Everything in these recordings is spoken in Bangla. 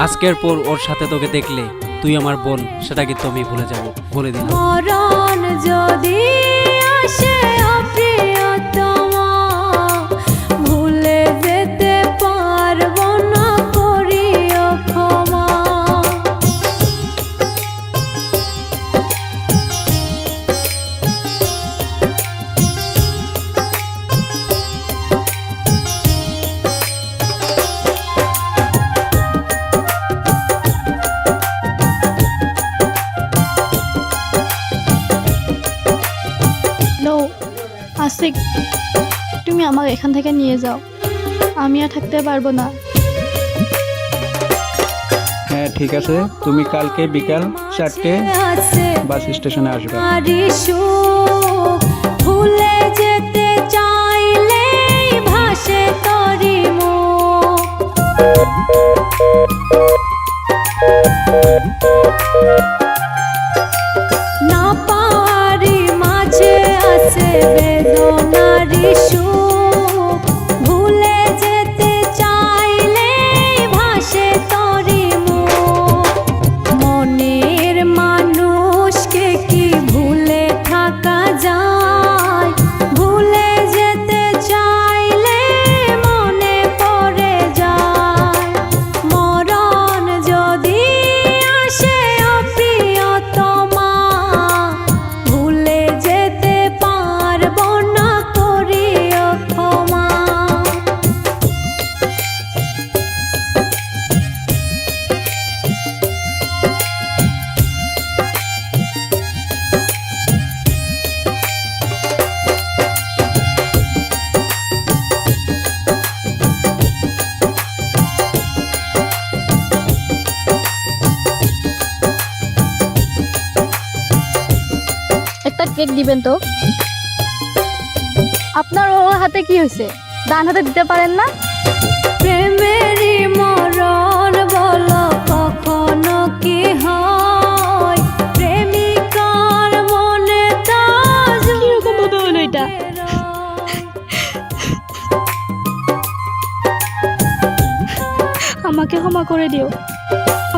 আজকের পর ওর সাথে তোকে দেখলে তুই আমার বোন, সেটা কিন্তু আমি ভুলে যাব, বলে দিলাম। মরণ যদি আসে প্রিয়তমা, ভুলে যেতে পারবো না, করিও ক্ষমা। আশিক, তুমি আমাকে এখান থেকে নিয়ে যাও, আমি আর থাকতে পারবো না। হ্যাঁ ঠিক আছে, তুমি কালকে বিকাল 4টে বাস স্টেশনে আসবে। ভুলে যেতে চাইলে ভাসে তরি না পারি মাঝে আছে বেদনারি সুখ, ভুলে যেতে চাইলে ভাসে তরি মনের মানুষকে কি ভুলে থাকা যায়, ভুলে যেতে চাইলে মনে পড়ে যায়। মরণ যদি আসে প্রিয়তমা, ভুলে যেতে পারবো না, করিও ক্ষমা। একটা কেক দিবেন তো। আপনার ওর হাতে কি হয়েছে, ডান হাতে দিতে পারেন না? প্রেমেরই মরণ বলো কখনো কি হয়, প্রেমিকার মনে তা কিরকম ভাবে হলো এটা? আমাকে ক্ষমা করে দিও।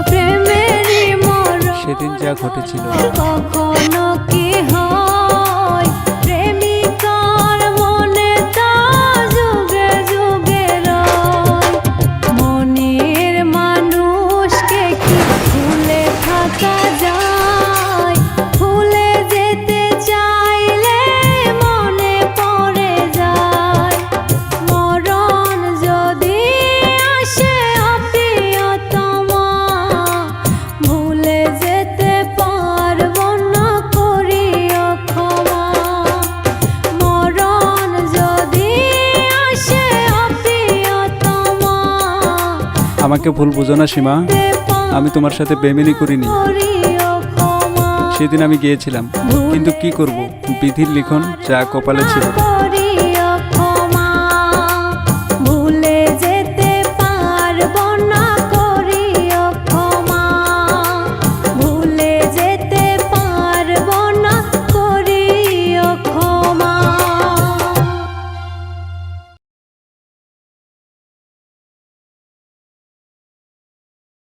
প্রেমেরই মরণ সেদিন যা ঘটেছিল কখনো কি হয়, প্রেমিকার মনে তা যুগে যুগে রয়। মনের মানুষকে কি ভুলে থাকা যায়, ভুলে যেতে চাইলে মনে পড়ে যায়। মরণ যদি আসে প্রিয়তমা, ভুলে যেতে পারবো না, করিও ক্ষমা। মরণ যদি আসে প্রিয়তমা, আমাকে ভুল বুঝো না সীমা, আমি তোমার সাথে বেমেনি করিনি। করিও ক্ষমা। সেদিন আমি গিয়েছিলাম, কিন্তু কি করব, বিধির লিখন যা কপালে ছিল।